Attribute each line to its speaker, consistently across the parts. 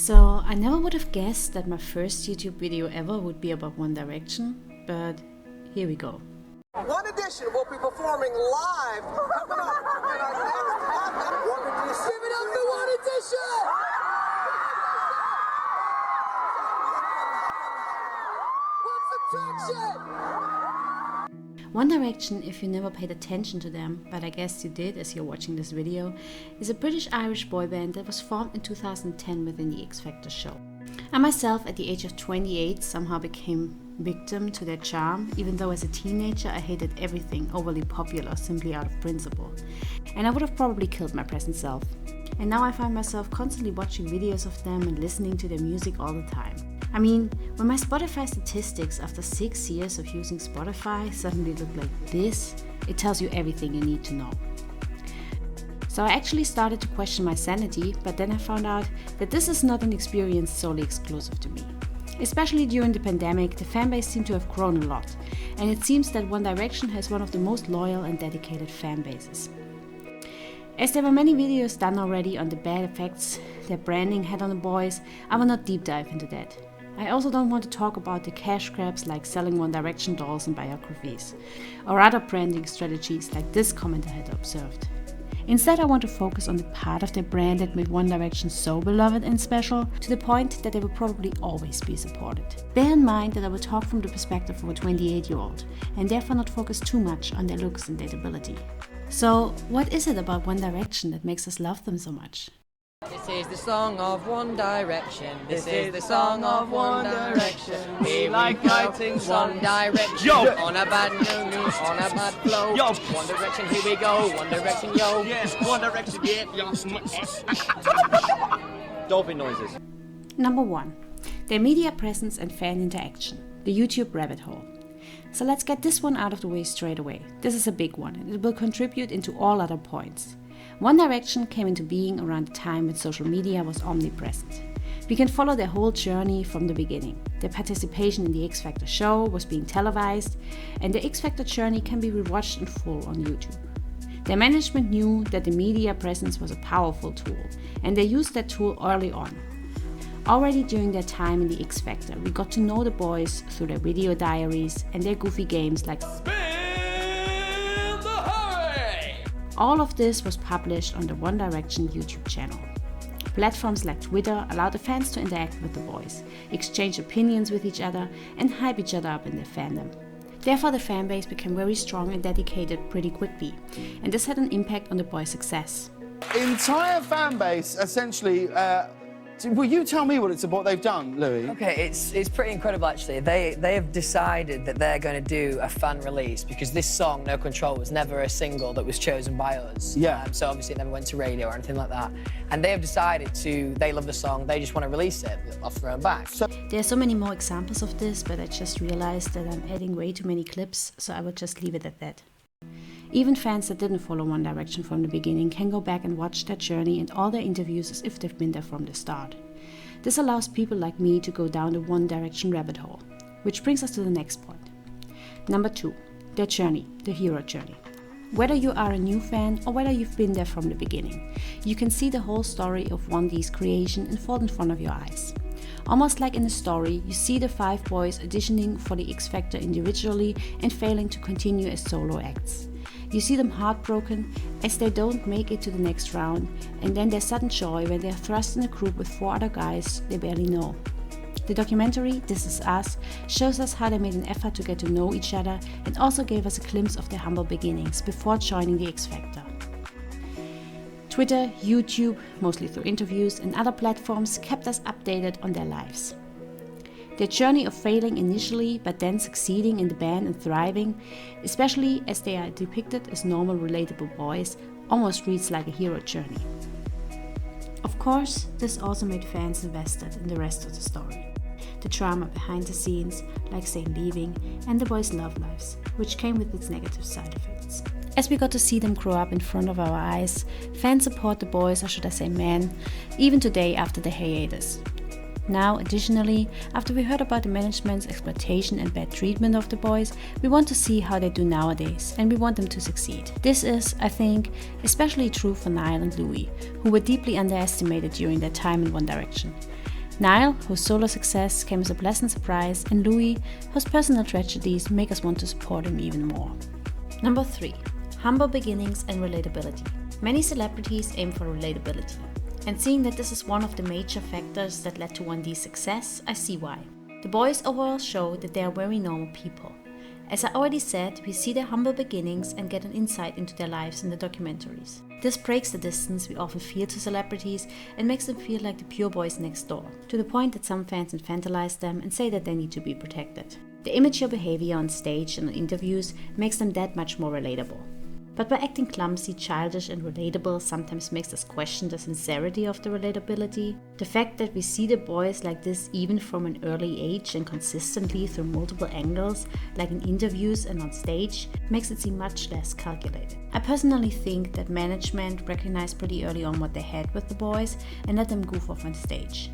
Speaker 1: So I never would have guessed that my first YouTube video ever would be about One Direction, but here we go.
Speaker 2: One Edition will be performing live coming up in our next half. Give it up for One Edition! What's attraction?
Speaker 1: One Direction, if you never paid attention to them, but I guess you did as you're watching this video, is a British-Irish boy band that was formed in 2010 within the X Factor show. I myself, at the age of 28, somehow became victim to their charm, even though as a teenager I hated everything overly popular simply out of principle. And I would have probably killed my present self. And now I find myself constantly watching videos of them and listening to their music all the time. I mean, when my Spotify statistics after 6 years of using Spotify suddenly look like this, it tells you everything you need to know. So I actually started to question my sanity, but then I found out that this is not an experience solely exclusive to me. Especially during the pandemic, the fanbase seemed to have grown a lot, and it seems that One Direction has one of the most loyal and dedicated fan bases. As there were many videos done already on the bad effects their branding had on the boys, I will not deep dive into that. I also don't want to talk about the cash grabs like selling One Direction dolls and biographies, or other branding strategies like this commenter had observed. Instead, I want to focus on the part of their brand that made One Direction so beloved and special, to the point that they will probably always be supported. Bear in mind that I will talk from the perspective of a 28-year-old, and therefore not focus too much on their looks and dateability. So, what is it about One Direction that makes us love them so much?
Speaker 3: This is the song of One Direction. This is the song of One Direction. We like fighting One Direction.
Speaker 4: Yo!
Speaker 3: On a bad news, on a bad flow.
Speaker 4: Yo!
Speaker 3: One Direction, here we go. One Direction, yo.
Speaker 4: Yes, One Direction, yeah. Dolphin noises.
Speaker 1: Number 1. Their media presence and fan interaction. The YouTube rabbit hole. So let's get this one out of the way straight away. This is a big one, and it will contribute into all other points. One Direction came into being around the time when social media was omnipresent. We can follow their whole journey from the beginning. Their participation in the X Factor show was being televised, and the X Factor journey can be rewatched in full on YouTube. Their management knew that the media presence was a powerful tool, and they used that tool early on. Already during their time in the X Factor, we got to know the boys through their video diaries and their goofy games like all of this was published on the One Direction YouTube channel. Platforms like Twitter allowed the fans to interact with the boys, exchange opinions with each other, and hype each other up in their fandom. Therefore, the fanbase became very strong and dedicated pretty quickly, and this had an impact on the boys' success.
Speaker 5: Entire fan base, essentially. Will you tell me what they've done, Louis?
Speaker 3: Okay, it's pretty incredible actually. They have decided that they're going to do a fan release because this song, No Control, was never a single that was chosen by us.
Speaker 5: Yeah.
Speaker 3: So obviously it never went to radio or anything like that. And they have decided they love the song, they just want to release it off their own back.
Speaker 1: There are so many more examples of this, but I just realized that I'm adding way too many clips, so I will just leave it at that. Even fans that didn't follow One Direction from the beginning can go back and watch their journey and all their interviews as if they've been there from the start. This allows people like me to go down the One Direction rabbit hole, which brings us to the next point. Number 2, their journey, the hero journey. Whether you are a new fan or whether you've been there from the beginning, you can see the whole story of One D's creation unfold in front of your eyes. Almost like in a story, you see the 5 boys auditioning for the X Factor individually and failing to continue as solo acts. You see them heartbroken as they don't make it to the next round, and then their sudden joy when they are thrust in a group with 4 other guys they barely know. The documentary, This Is Us, shows us how they made an effort to get to know each other and also gave us a glimpse of their humble beginnings before joining the X Factor. Twitter, YouTube, mostly through interviews, and other platforms kept us updated on their lives. Their journey of failing initially, but then succeeding in the band and thriving, especially as they are depicted as normal, relatable boys, almost reads like a hero journey. Of course, this also made fans invested in the rest of the story. The drama behind the scenes, like Zayn leaving, and the boys' love lives, which came with its negative side effects. As we got to see them grow up in front of our eyes, fans support the boys, or should I say men, even today after the hiatus. Now, additionally, after we heard about the management's exploitation and bad treatment of the boys, we want to see how they do nowadays, and we want them to succeed. This is, I think, especially true for Niall and Louis, who were deeply underestimated during their time in One Direction. Niall, whose solo success came as a pleasant surprise, and Louis, whose personal tragedies make us want to support him even more. Number 3. Humble beginnings and relatability. Many celebrities aim for relatability, and seeing that this is one of the major factors that led to 1D's success, I see why. The boys overall show that they are very normal people. As I already said, we see their humble beginnings and get an insight into their lives in the documentaries. This breaks the distance we often feel to celebrities and makes them feel like the pure boys next door, to the point that some fans infantilize them and say that they need to be protected. The immature behavior on stage and in interviews makes them that much more relatable. But by acting clumsy, childish and relatable sometimes makes us question the sincerity of the relatability. The fact that we see the boys like this even from an early age and consistently through multiple angles, like in interviews and on stage, makes it seem much less calculated. I personally think that management recognized pretty early on what they had with the boys and let them goof off on stage.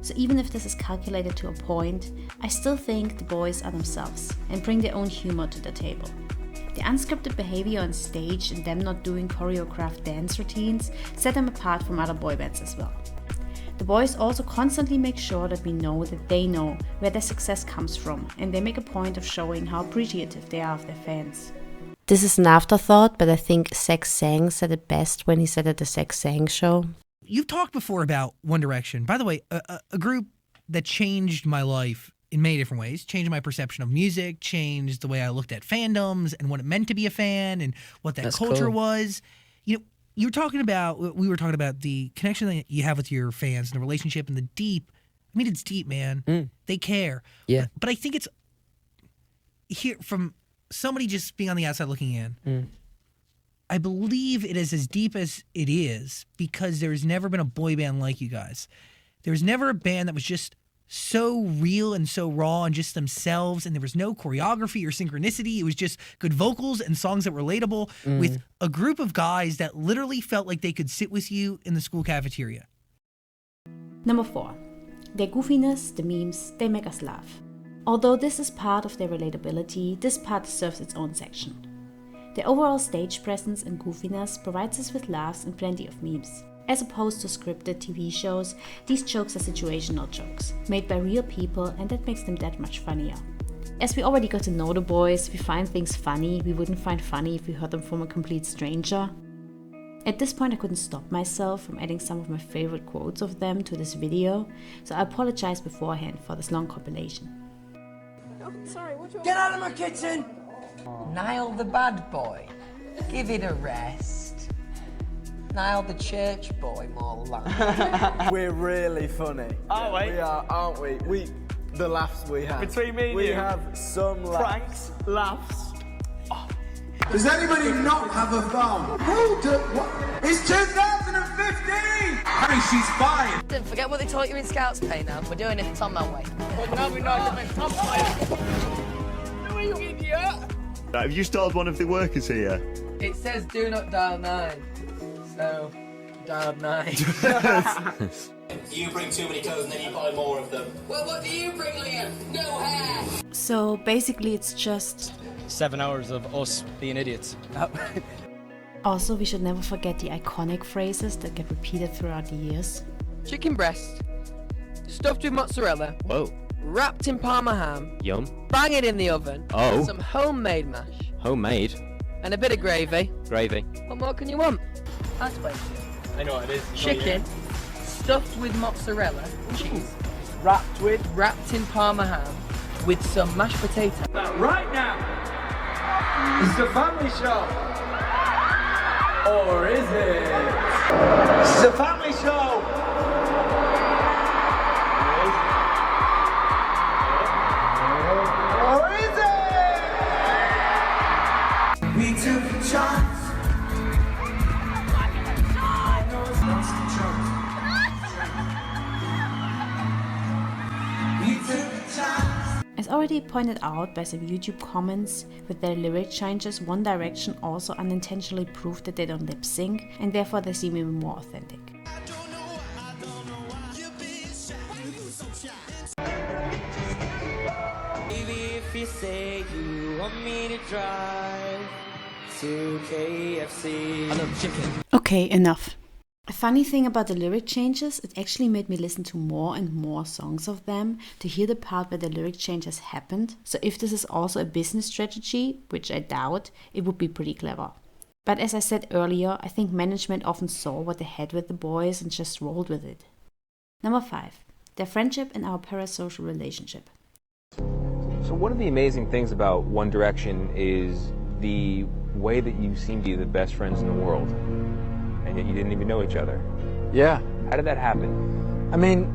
Speaker 1: So even if this is calculated to a point, I still think the boys are themselves and bring their own humor to the table. The unscripted behavior on stage and them not doing choreographed dance routines set them apart from other boy bands as well. The boys also constantly make sure that we know that they know where their success comes from, and they make a point of showing how appreciative they are of their fans. This is an afterthought, but I think Sex Sang said it best when he said at the Sex Sang show.
Speaker 6: You've talked before about One Direction. By the way, a group that changed my life in many different ways, changed my perception of music, changed the way I looked at fandoms and what it meant to be a fan and what that culture was. You know, we were talking about the connection that you have with your fans and the relationship and the deep. I mean, it's deep, man. They care.
Speaker 3: Yeah.
Speaker 6: But I think it's here from somebody just being on the outside looking in. I believe it is as deep as it is because there's never been a boy band like you guys. There's never a band that was just so real and so raw and just themselves, and there was no choreography or synchronicity. It was just good vocals and songs that were relatable with a group of guys that literally felt like they could sit with you in the school cafeteria.
Speaker 1: Number 4. Their goofiness, the memes, they make us laugh. Although this is part of their relatability, this part deserves its own section. Their overall stage presence and goofiness provides us with laughs and plenty of memes. As opposed to scripted TV shows, these jokes are situational jokes, made by real people, and that makes them that much funnier. As we already got to know the boys, we find things funny we wouldn't find funny if we heard them from a complete stranger. At this point I couldn't stop myself from adding some of my favorite quotes of them to this video, so I apologize beforehand for this long compilation.
Speaker 2: Get out of my kitchen!
Speaker 3: Niall the bad boy, give it a rest. Niall the church boy, more like.
Speaker 7: We're really funny.
Speaker 4: Are we?
Speaker 7: We are, aren't we? The laughs we have.
Speaker 4: Between me and
Speaker 7: we
Speaker 4: you.
Speaker 7: have some laughs.
Speaker 4: Pranks, laughs.
Speaker 2: Does anybody not have a phone? What? It's 2015! Honey, she's fine!
Speaker 3: Don't forget what they taught you in Scouts pay now. We're doing it Tom that way.
Speaker 4: But now we know the Tom way. You idiot!
Speaker 8: Have you started one of the workers here?
Speaker 3: It says do not dial 9. So, dial 9.
Speaker 9: You bring too many clothes and then you buy more of them. Well, what do you bring, Liam? No hair!
Speaker 1: So basically it's just...
Speaker 4: 7 hours of us being idiots.
Speaker 1: Also, we should never forget the iconic phrases that get repeated throughout the years.
Speaker 3: Chicken breast, stuffed with mozzarella,
Speaker 8: Whoa.
Speaker 3: wrapped in Parma ham,
Speaker 8: Yum.
Speaker 3: bang it in the oven,
Speaker 8: Oh.
Speaker 3: some homemade mash,
Speaker 8: Homemade.
Speaker 3: and a bit of gravy.
Speaker 8: Gravy.
Speaker 3: What more can you want? Ice cream.
Speaker 4: I know what it is.
Speaker 3: Chicken, stuffed with mozzarella, cheese, wrapped in Parma ham, with some mashed potato.
Speaker 2: Right now, it's the family show. Or is it? It's a family show. Or is it? We took a chance. We took a chance.
Speaker 1: As already pointed out by some YouTube comments, with their lyric changes, One Direction also unintentionally proved that they don't lip sync, and therefore they seem even more authentic.
Speaker 9: Baby, if you say you want me to drive to KFC.
Speaker 1: Okay, enough. A funny thing about the lyric changes, it actually made me listen to more and more songs of them to hear the part where the lyric changes happened. So if this is also a business strategy, which I doubt, it would be pretty clever. But as I said earlier, I think management often saw what they had with the boys and just rolled with it. Number 5. Their friendship and our parasocial relationship.
Speaker 10: So one of the amazing things about One Direction is the way that you seem to be the best friends in the world, and yet you didn't even know each other.
Speaker 7: Yeah.
Speaker 10: How did that happen?
Speaker 7: I mean,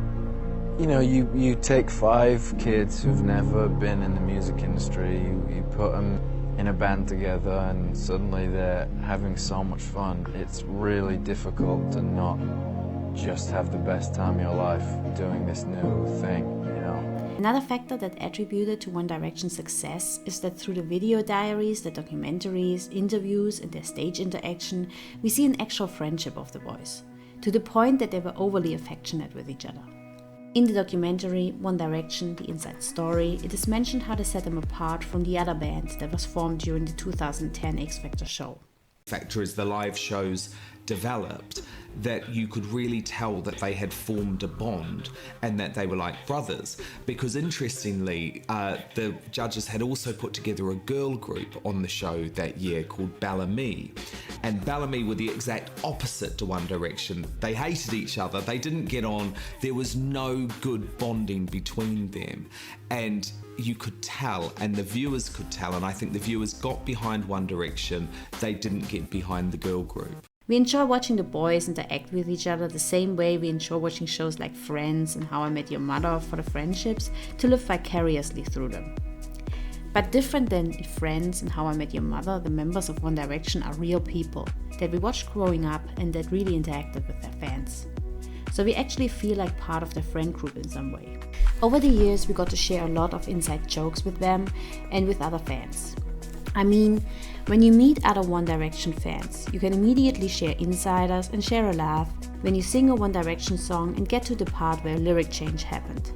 Speaker 7: you know, you take 5 kids who've never been in the music industry, you put them in a band together, and suddenly they're having so much fun. It's really difficult to not just have the best time of your life doing this new thing, you know.
Speaker 1: Another factor that attributed to One Direction's success is that through the video diaries, the documentaries, interviews, and their stage interaction, we see an actual friendship of the boys, to the point that they were overly affectionate with each other. In the documentary One Direction, The Inside Story, it is mentioned how they set them apart from the other band that was formed during the 2010 X Factor show.
Speaker 11: Factor as the live shows developed, that you could really tell that they had formed a bond and that they were like brothers, because interestingly the judges had also put together a girl group on the show that year called Bellamy, and Bellamy were the exact opposite to One Direction. They hated each other, they didn't get on, there was no good bonding between them, and you could tell, and the viewers could tell, and I think the viewers got behind One Direction, they didn't get behind the girl group.
Speaker 1: We enjoy watching the boys interact with each other the same way we enjoy watching shows like Friends and How I Met Your Mother for the friendships, to live vicariously through them. But different than Friends and How I Met Your Mother, the members of One Direction are real people that we watched growing up and that really interacted with their fans. So we actually feel like part of their friend group in some way. Over the years we got to share a lot of inside jokes with them and with other fans. I mean, when you meet other One Direction fans, you can immediately share insiders and share a laugh when you sing a One Direction song and get to the part where a lyric change happened.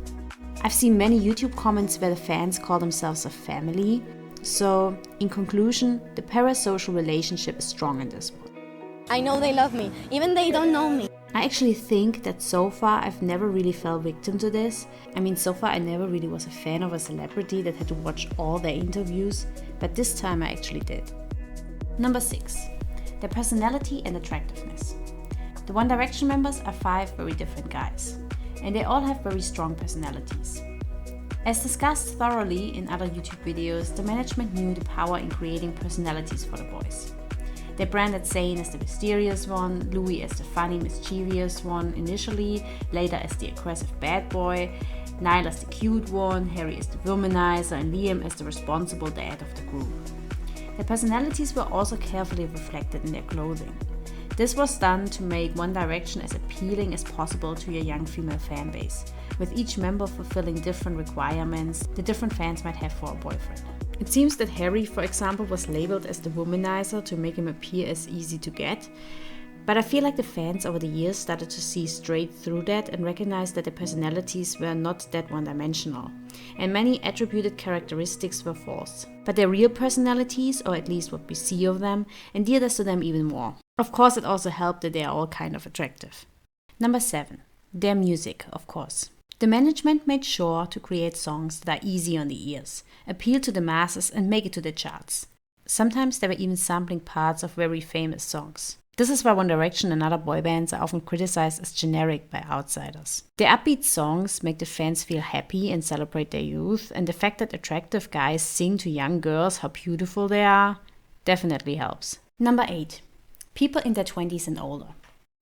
Speaker 1: I've seen many YouTube comments where the fans call themselves a family. So, in conclusion, the parasocial relationship is strong in this one.
Speaker 12: I know they love me, even they don't know me.
Speaker 1: I actually think that so far I've never really fell victim to this. I mean, so far I never really was a fan of a celebrity that had to watch all their interviews, but this time I actually did. Number 6. Their personality and attractiveness. The One Direction members are 5 very different guys, and they all have very strong personalities. As discussed thoroughly in other YouTube videos, the management knew the power in creating personalities for the boys. They branded Zayn as the mysterious one, Louis as the funny, mischievous one initially, later as the aggressive bad boy, Niall as the cute one, Harry as the womanizer, and Liam as the responsible dad of the group. Their personalities were also carefully reflected in their clothing. This was done to make One Direction as appealing as possible to your young female fan base, with each member fulfilling different requirements the different fans might have for a boyfriend. It seems that Harry, for example, was labeled as the womanizer to make him appear as easy to get, but I feel like the fans over the years started to see straight through that and recognize that their personalities were not that one-dimensional, and many attributed characteristics were false. But their real personalities, or at least what we see of them, endeared us to them even more. Of course, it also helped that they are all kind of attractive. Number 7. Their music, of course. The management made sure to create songs that are easy on the ears, appeal to the masses and make it to the charts. Sometimes they were even sampling parts of very famous songs. This is why One Direction and other boy bands are often criticized as generic by outsiders. Their upbeat songs make the fans feel happy and celebrate their youth, and the fact that attractive guys sing to young girls how beautiful they are definitely helps. Number 8. People in their 20s and older.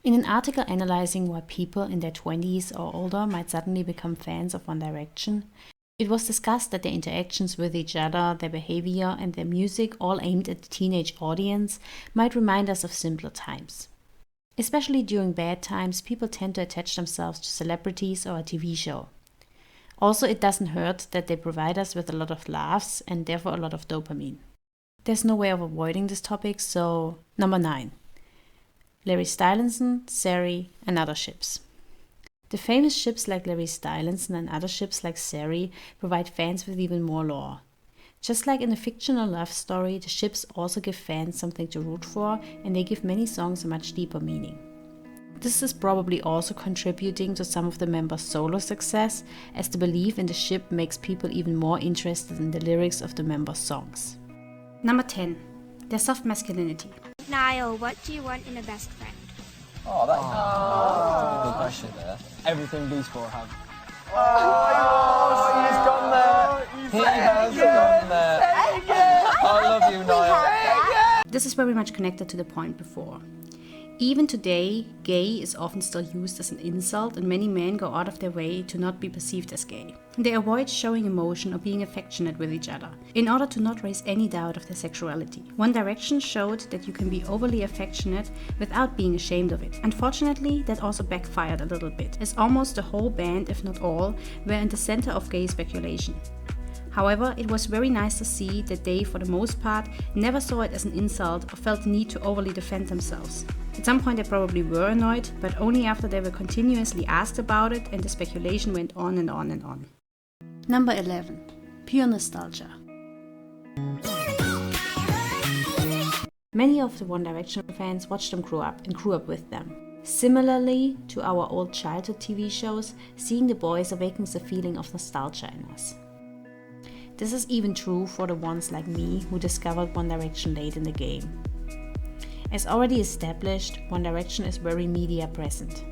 Speaker 1: In an article analyzing why people in their 20s or older might suddenly become fans of One Direction, it was discussed that their interactions with each other, their behavior, and their music, all aimed at the teenage audience, might remind us of simpler times. Especially during bad times, people tend to attach themselves to celebrities or a TV show. Also, it doesn't hurt that they provide us with a lot of laughs and therefore a lot of dopamine. There's no way of avoiding this topic, so number 9. Larry Stylinson, Sari, and other ships. The famous ships like Larry Stylinson and other ships like Sari provide fans with even more lore. Just like in a fictional love story, the ships also give fans something to root for, and they give many songs a much deeper meaning. This is probably also contributing to some of the members' solo success, as the belief in the ship makes people even more interested in the lyrics of the members' songs. Number 10. Their soft masculinity.
Speaker 13: Niall, what do you want in a best friend?
Speaker 14: Oh, that's a good question there. Everything these four have.
Speaker 2: Oh,
Speaker 14: he's gone there. He has gone there. I love you, Niall.
Speaker 1: This is very much connected to the point before. Even today, gay is often still used as an insult, and many men go out of their way to not be perceived as gay. They avoid showing emotion or being affectionate with each other, in order to not raise any doubt of their sexuality. One Direction showed that you can be overly affectionate without being ashamed of it. Unfortunately, that also backfired a little bit, as almost the whole band, if not all, were in the center of gay speculation. However, it was very nice to see that they, for the most part, never saw it as an insult or felt the need to overly defend themselves. At some point they probably were annoyed, but only after they were continuously asked about it and the speculation went on and on and on. Number 11. Pure nostalgia. Many of the One Direction fans watched them grow up and grew up with them. Similarly to our old childhood TV shows, seeing the boys awakens the feeling of nostalgia in us. This is even true for the ones like me who discovered One Direction late in the game. As already established, One Direction is very media present.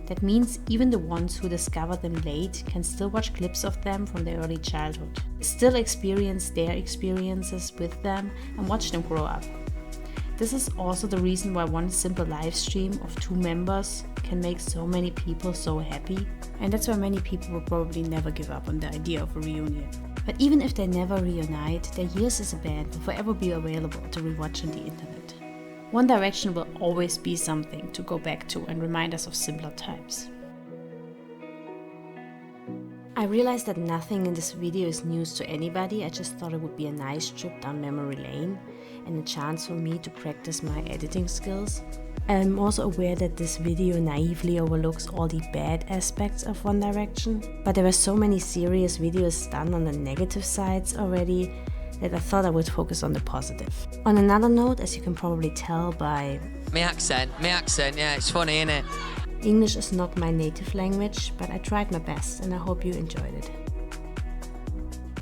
Speaker 1: That means even the ones who discovered them late can still watch clips of them from their early childhood, still experience their experiences with them and watch them grow up. This is also the reason why one simple live stream of 2 members can make so many people so happy, and that's why many people will probably never give up on the idea of a reunion. But even if they never reunite, their years as a band will forever be available to rewatch on the internet. One Direction will always be something to go back to and remind us of simpler times. I realized that nothing in this video is news to anybody. I just thought it would be a nice trip down memory lane and a chance for me to practice my editing skills. I'm also aware that this video naively overlooks all the bad aspects of One Direction, but there were so many serious videos done on the negative sides already that I thought I would focus on the positive. On another note, as you can probably tell by
Speaker 15: my accent, yeah, it's funny, innit?
Speaker 1: English is not my native language, but I tried my best and I hope you enjoyed it.